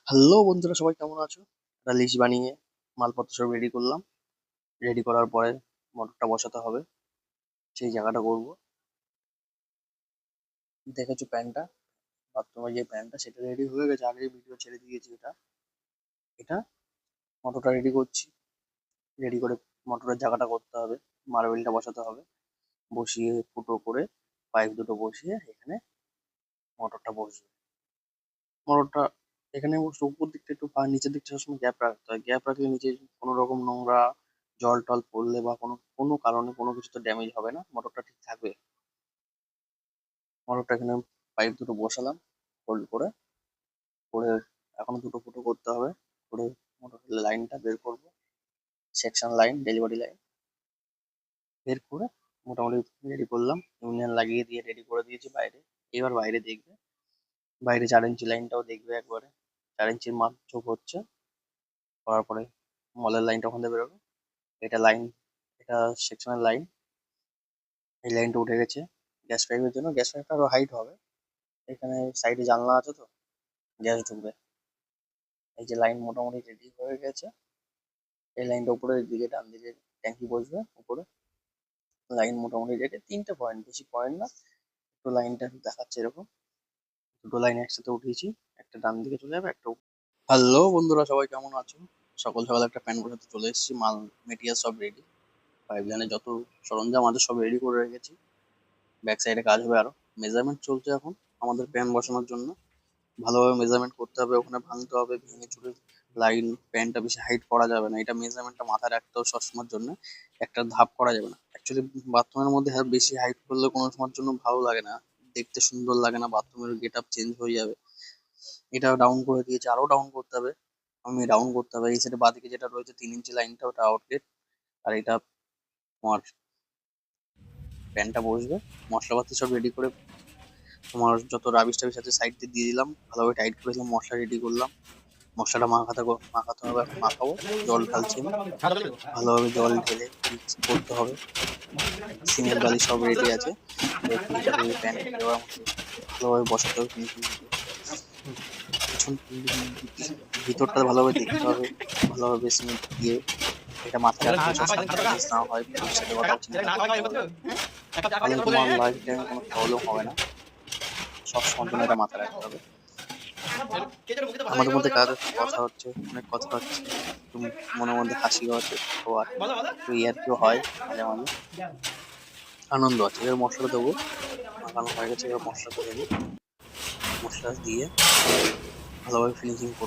Hello বন্ধুরা, সবাই কেমন আছো? একটা লিস্ট বানিয়ে মালপত্র সব রেডি করলাম। রেডি করার পরে মোটরটা বসাতে হবে, সেই জায়গাটা করবো। দেখেছো প্যানটা, বাথরুমের যে প্যানটা সেটা রেডি হয়ে গেছে, আগেই ভিডিও ছেড়ে দিয়েছি। এটা এটা মোটরটা রেডি করছি। রেডি করে মোটরের জায়গাটা করতে হবে, মার্বেলটা বসাতে হবে। বসিয়ে ফুটো করে পাইপ দুটো বসিয়ে এখানে মোটরটা বসবে। মোটরটা এখানে অবশ্য উপর দিকটা একটু নিচের দিকটা সবসময় গ্যাপ রাখতে হয়। গ্যাপ রাখলে নিচে কোনো রকম নোংরা জল টল পড়লে বা কোনো কোনো কারণে কোনো কিছু তো ড্যামেজ হবে না, মোটরটা ঠিক থাকবে। মোটরটা এখানে পাইপ দুটো বসালাম হোল্ড করে করে এখনো দুটো ফুটো করতে হবে। করে মোটরের লাইনটা বের করবো, সেকশন লাইন, ডেলিভারি লাইন বের করে মোটামুটি রেডি করলাম। ইউনিয়ন লাগিয়ে দিয়ে রেডি করে দিয়েছি বাইরে। এবার বাইরে দেখবে, বাইরে 4 ইঞ্চি লাইনটাও দেখবে একবারে। 4 ইঞ্চির মাপ চোখ হচ্ছে, করার পরে মলের লাইনটা ওখান থেকে বেরোবে। এটা লাইন, এটা সেকশনের লাইন। এই লাইনটা উঠে গেছে গ্যাস পাইপের জন্য। গ্যাস পাইপটা আরো হাইট হবে। এখানে সাইডে জানলা আছে তো, গ্যাস ঢুকবে। এই যে লাইন মোটামুটি রেডি হয়ে গেছে। এই লাইনটা উপরে দিকে ডান দিকে ট্যাঙ্কি বসবে উপরে। লাইন মোটামুটি রেডি, 3টে পয়েন্ট, বেশি পয়েন্ট না। একটু লাইনটা দেখাচ্ছে এরকম। দুটো লাইন একসাথে উঠিয়েছি, একটা ডান দিকে চলে যাবে, একটা হ্যালো বন্ধুরা, সবাই কেমন আছো? সকাল সকাল একটা প্যান বসাতে চলে এসেছি। মাল মেটেরিয়াল সব রেডি, পাইপ লাইনের যত সরঞ্জাম আছে সব রেডি করে রেখেছি। ব্যাক সাইডে কাজ হবে আরো। মেজারমেন্ট চলছে এখন আমাদের প্যান বসানোর জন্য। ভালোভাবে মেজারমেন্ট করতে হবে, ওখানে ভাঙতে হবে, ভেঙে চুরে লাইন। প্যানটা বেশি হাইট করা যাবে না, এটা মেজারমেন্টটা মাথায় রাখতে হবে সবসময়ের জন্য। একটা ধাপ করা যাবে না অ্যাকচুয়ালি। বাথরুমের মধ্যে বেশি হাইট করলে কোনো সময়ের জন্য ভালো লাগে না, দেখতে সুন্দর লাগে না, বাথরুমের গেট আপ চেঞ্জ হয়ে যাবে। এটা ডাউন করে দিয়েছে, আরো ডাউন করতে হবে। আমি ডাউন করতে হবে। এই সাইডে বাঁদিকে যেটা রয়েছে 3 ইঞ্চি লাইনটা, ওটা আউটলেট। আর এটা তোমার প্যানটা বসবে। মশলাপাতি সব রেডি করে তোমার যত রাবিশ টাবিশ আছে সাইড দিয়ে দিয়ে দিলাম, ভালোভাবে টাইট করে দিলাম। মশলা রেডি করলাম, মশলাটা মাখাতে হবে। এখন মাখাবো, জল ঢালছি আমি। ভালোভাবে জল ঢেলে মিক্স করতে হবে। সিমেন্ট বালি সব রেডি আছে। এবার ফিল্টার দিয়ে প্যান দেওয়ার মতো ভালোভাবে বসাতে হবে ফিনিশিং করে। পিছন ভিতরটা ভালোভাবে দেখতে হবে, ভালোভাবে সিমেন্ট দিয়ে। এটা মাথায় রাখতে হবে, সবসময় মিস না হয়। ভবিষ্যতের কথাও চিন্তা করতে হবে, তাহলে তোমার লাইফ টাইমে কোনো প্রবলেম হবে না। সবসময়ের জন্য এটা মাথায় রাখতে হবে। আমাদের মধ্যে কাজ কথা হচ্ছে, অনেক কথা হচ্ছে, একটু মনের মধ্যে হাসিও আছে, আর একটু ইয়ার্কিও হয় মাঝে মাঝে। আনন্দ আছে। এবার মশলা দেবো, মাখানো হয়ে গেছে। এবার মশলাটা দেবো, মশলা দিয়ে ভালোভাবে ফিনিশিং